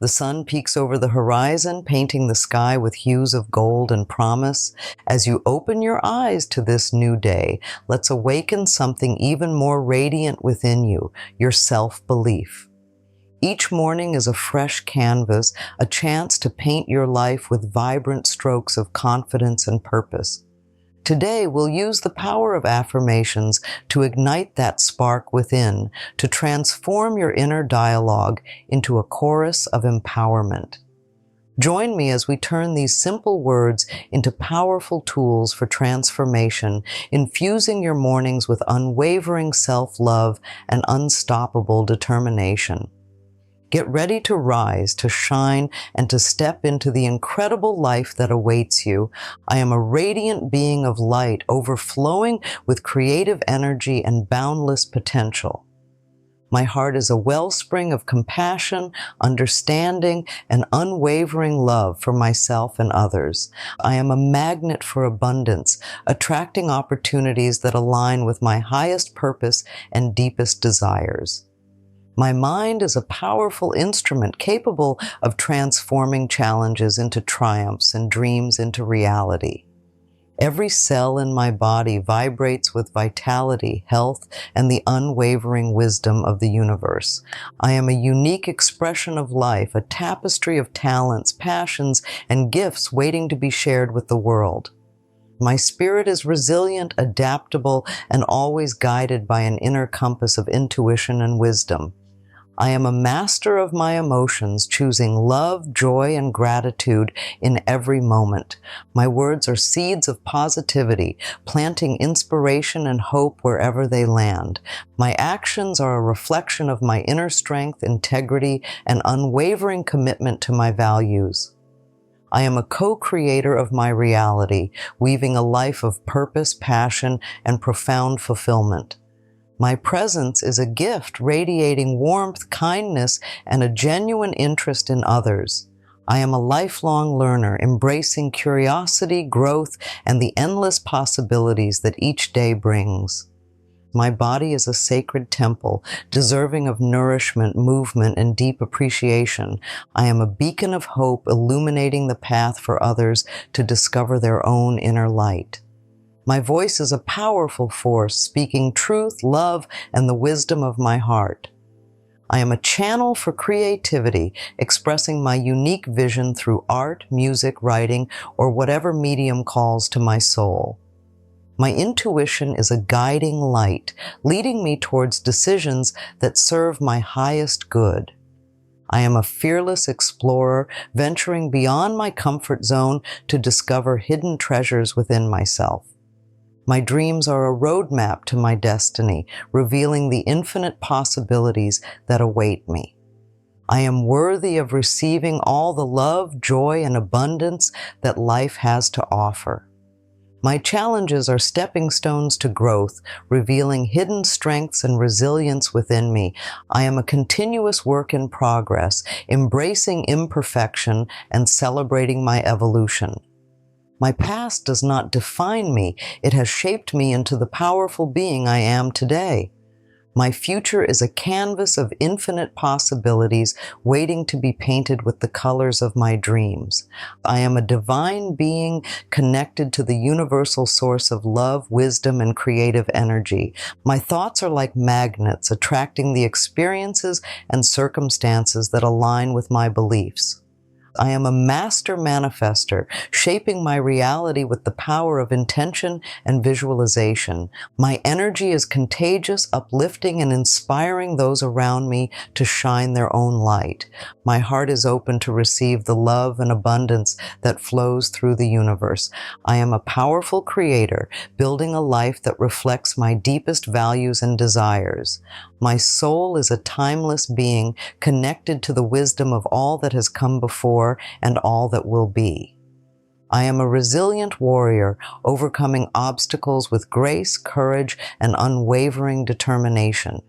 The sun peeks over the horizon, painting the sky with hues of gold and promise. As you open your eyes to this new day, let's awaken something even more radiant within you, your self-belief. Each morning is a fresh canvas, a chance to paint your life with vibrant strokes of confidence and purpose. Today, we'll use the power of affirmations to ignite that spark within, to transform your inner dialogue into a chorus of empowerment. Join me as we turn these simple words into powerful tools for transformation, infusing your mornings with unwavering self-love and unstoppable determination. Get ready to rise, to shine, and to step into the incredible life that awaits you. I am a radiant being of light, overflowing with creative energy and boundless potential. My heart is a wellspring of compassion, understanding, and unwavering love for myself and others. I am a magnet for abundance, attracting opportunities that align with my highest purpose and deepest desires. My mind is a powerful instrument capable of transforming challenges into triumphs and dreams into reality. Every cell in my body vibrates with vitality, health, and the unwavering wisdom of the universe. I am a unique expression of life, a tapestry of talents, passions, and gifts waiting to be shared with the world. My spirit is resilient, adaptable, and always guided by an inner compass of intuition and wisdom. I am a master of my emotions, choosing love, joy, and gratitude in every moment. My words are seeds of positivity, planting inspiration and hope wherever they land. My actions are a reflection of my inner strength, integrity, and unwavering commitment to my values. I am a co-creator of my reality, weaving a life of purpose, passion, and profound fulfillment. My presence is a gift, radiating warmth, kindness, and a genuine interest in others. I am a lifelong learner, embracing curiosity, growth, and the endless possibilities that each day brings. My body is a sacred temple, deserving of nourishment, movement, and deep appreciation. I am a beacon of hope, illuminating the path for others to discover their own inner light. My voice is a powerful force, speaking truth, love, and the wisdom of my heart. I am a channel for creativity, expressing my unique vision through art, music, writing, or whatever medium calls to my soul. My intuition is a guiding light, leading me towards decisions that serve my highest good. I am a fearless explorer, venturing beyond my comfort zone to discover hidden treasures within myself. My dreams are a roadmap to my destiny, revealing the infinite possibilities that await me. I am worthy of receiving all the love, joy, and abundance that life has to offer. My challenges are stepping stones to growth, revealing hidden strengths and resilience within me. I am a continuous work in progress, embracing imperfection and celebrating my evolution. My past does not define me. It has shaped me into the powerful being I am today. My future is a canvas of infinite possibilities waiting to be painted with the colors of my dreams. I am a divine being connected to the universal source of love, wisdom, and creative energy. My thoughts are like magnets, attracting the experiences and circumstances that align with my beliefs. I am a master manifester, shaping my reality with the power of intention and visualization. My energy is contagious, uplifting, and inspiring those around me to shine their own light. My heart is open to receive the love and abundance that flows through the universe. I am a powerful creator, building a life that reflects my deepest values and desires. My soul is a timeless being, connected to the wisdom of all that has come before and all that will be. I am a resilient warrior, overcoming obstacles with grace, courage, and unwavering determination.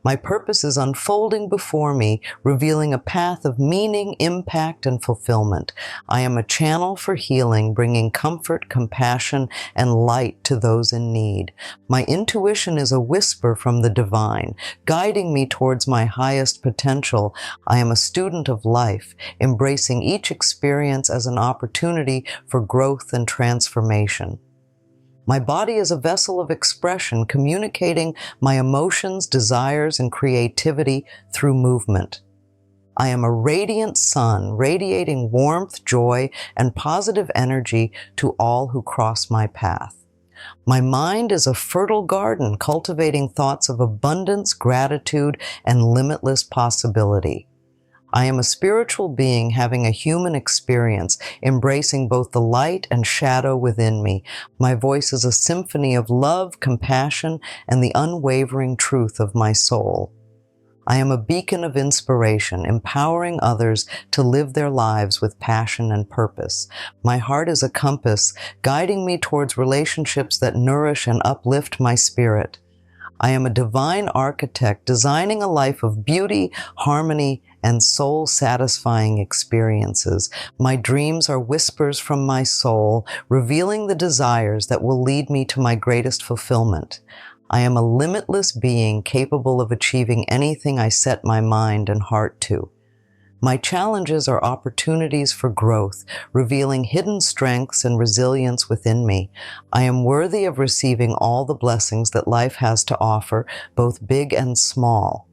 My purpose is unfolding before me, revealing a path of meaning, impact, and fulfillment. I am a channel for healing, bringing comfort, compassion, and light to those in need. My intuition is a whisper from the divine, guiding me towards my highest potential. I am a student of life, embracing each experience as an opportunity for growth and transformation. My body is a vessel of expression, communicating my emotions, desires, and creativity through movement. I am a radiant sun, radiating warmth, joy, and positive energy to all who cross my path. My mind is a fertile garden, cultivating thoughts of abundance, gratitude, and limitless possibility. I am a spiritual being having a human experience, embracing both the light and shadow within me. My voice is a symphony of love, compassion, and the unwavering truth of my soul. I am a beacon of inspiration, empowering others to live their lives with passion and purpose. My heart is a compass, guiding me towards relationships that nourish and uplift my spirit. I am a divine architect, designing a life of beauty, harmony, and soul-satisfying experiences. My dreams are whispers from my soul, revealing the desires that will lead me to my greatest fulfillment. I am a limitless being capable of achieving anything I set my mind and heart to. My challenges are opportunities for growth, revealing hidden strengths and resilience within me. I am worthy of receiving all the blessings that life has to offer, both big and small.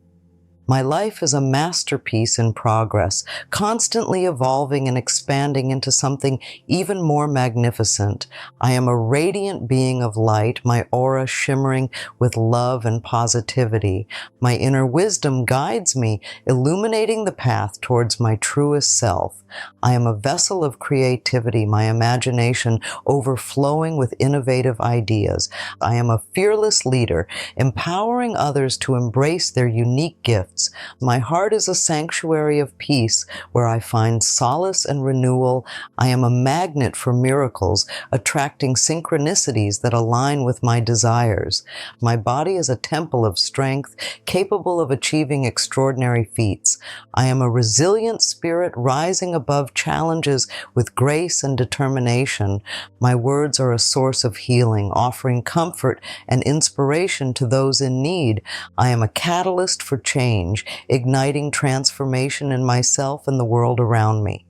My life is a masterpiece in progress, constantly evolving and expanding into something even more magnificent. I am a radiant being of light, my aura shimmering with love and positivity. My inner wisdom guides me, illuminating the path towards my truest self. I am a vessel of creativity, my imagination overflowing with innovative ideas. I am a fearless leader, empowering others to embrace their unique gifts. My heart is a sanctuary of peace where I find solace and renewal. I am a magnet for miracles, attracting synchronicities that align with my desires. My body is a temple of strength, capable of achieving extraordinary feats. I am a resilient spirit rising above challenges with grace and determination. My words are a source of healing, offering comfort and inspiration to those in need. I am a catalyst for change, igniting transformation in myself and the world around me.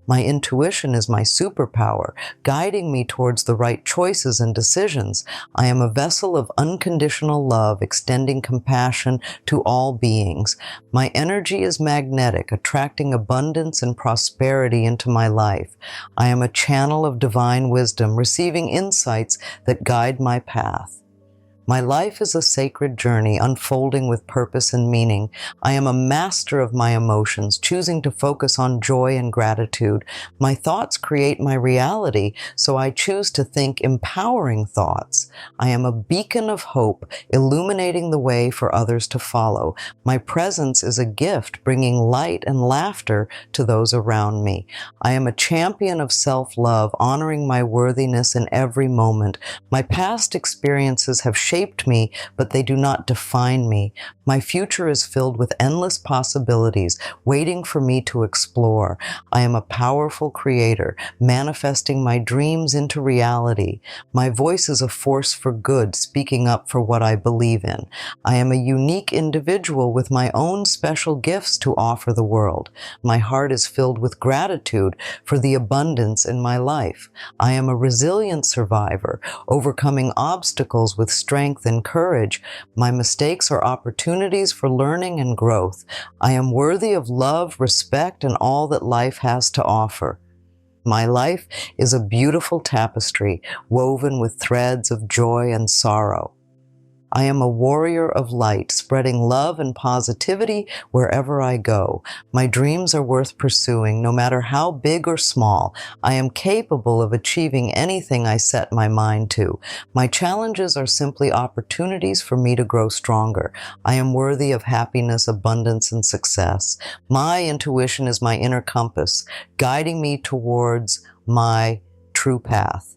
My intuition is my superpower, guiding me towards the right choices and decisions. I am a vessel of unconditional love, extending compassion to all beings. My energy is magnetic, attracting abundance and prosperity into my life. I am a channel of divine wisdom, receiving insights that guide my path. My life is a sacred journey, unfolding with purpose and meaning. I am a master of my emotions, choosing to focus on joy and gratitude. My thoughts create my reality, so I choose to think empowering thoughts. I am a beacon of hope, illuminating the way for others to follow. My presence is a gift, bringing light and laughter to those around me. I am a champion of self-love, honoring my worthiness in every moment. My past experiences have shaped me, but they do not define me. My future is filled with endless possibilities, waiting for me to explore. I am a powerful creator, manifesting my dreams into reality. My voice is a force for good, speaking up for what I believe in. I am a unique individual with my own special gifts to offer the world. My heart is filled with gratitude for the abundance in my life. I am a resilient survivor, overcoming obstacles with strength and courage. My mistakes are opportunities for learning and growth. I am worthy of love, respect, and all that life has to offer. My life is a beautiful tapestry woven with threads of joy and sorrow. I am a warrior of light, spreading love and positivity wherever I go. My dreams are worth pursuing, no matter how big or small. I am capable of achieving anything I set my mind to. My challenges are simply opportunities for me to grow stronger. I am worthy of happiness, abundance, and success. My intuition is my inner compass, guiding me towards my true path.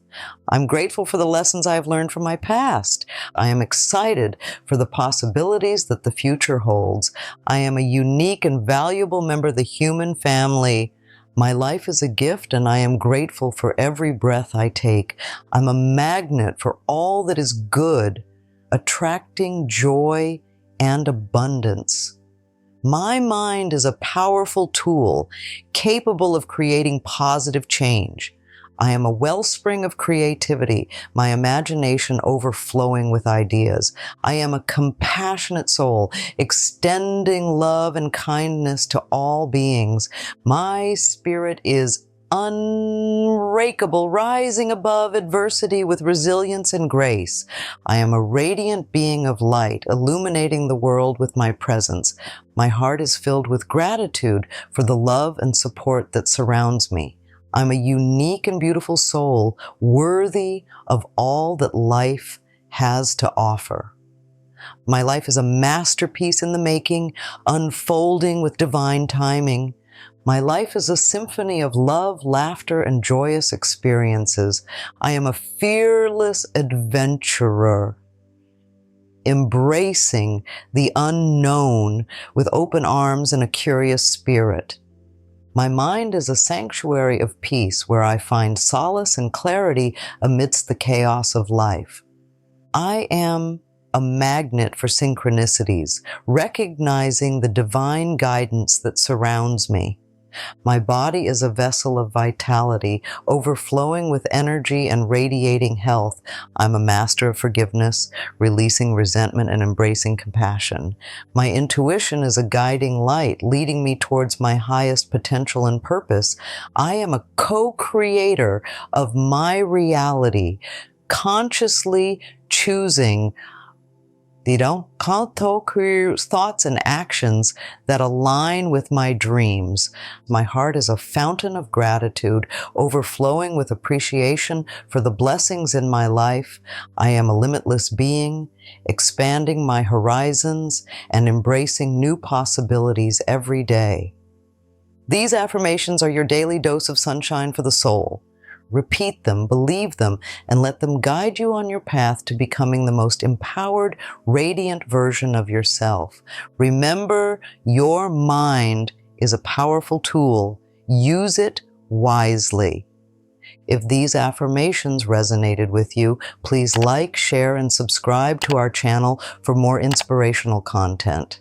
I'm grateful for the lessons I have learned from my past. I am excited for the possibilities that the future holds. I am a unique and valuable member of the human family. My life is a gift, and I am grateful for every breath I take. I'm a magnet for all that is good, attracting joy and abundance. My mind is a powerful tool, capable of creating positive change. I am a wellspring of creativity, my imagination overflowing with ideas. I am a compassionate soul, extending love and kindness to all beings. My spirit is unbreakable, rising above adversity with resilience and grace. I am a radiant being of light, illuminating the world with my presence. My heart is filled with gratitude for the love and support that surrounds me. I'm a unique and beautiful soul, worthy of all that life has to offer. My life is a masterpiece in the making, unfolding with divine timing. My life is a symphony of love, laughter, and joyous experiences. I am a fearless adventurer, embracing the unknown with open arms and a curious spirit. My mind is a sanctuary of peace where I find solace and clarity amidst the chaos of life. I am a magnet for synchronicities, recognizing the divine guidance that surrounds me. My body is a vessel of vitality, overflowing with energy and radiating health. I'm a master of forgiveness, releasing resentment and embracing compassion. My intuition is a guiding light, leading me towards my highest potential and purpose. I am a co-creator of my reality, consciously choosing thoughts and actions that align with my dreams. My heart is a fountain of gratitude, overflowing with appreciation for the blessings in my life. I am a limitless being, expanding my horizons and embracing new possibilities every day. These affirmations are your daily dose of sunshine for the soul. Repeat them, believe them, and let them guide you on your path to becoming the most empowered, radiant version of yourself. Remember, your mind is a powerful tool. Use it wisely. If these affirmations resonated with you, please like, share, and subscribe to our channel for more inspirational content.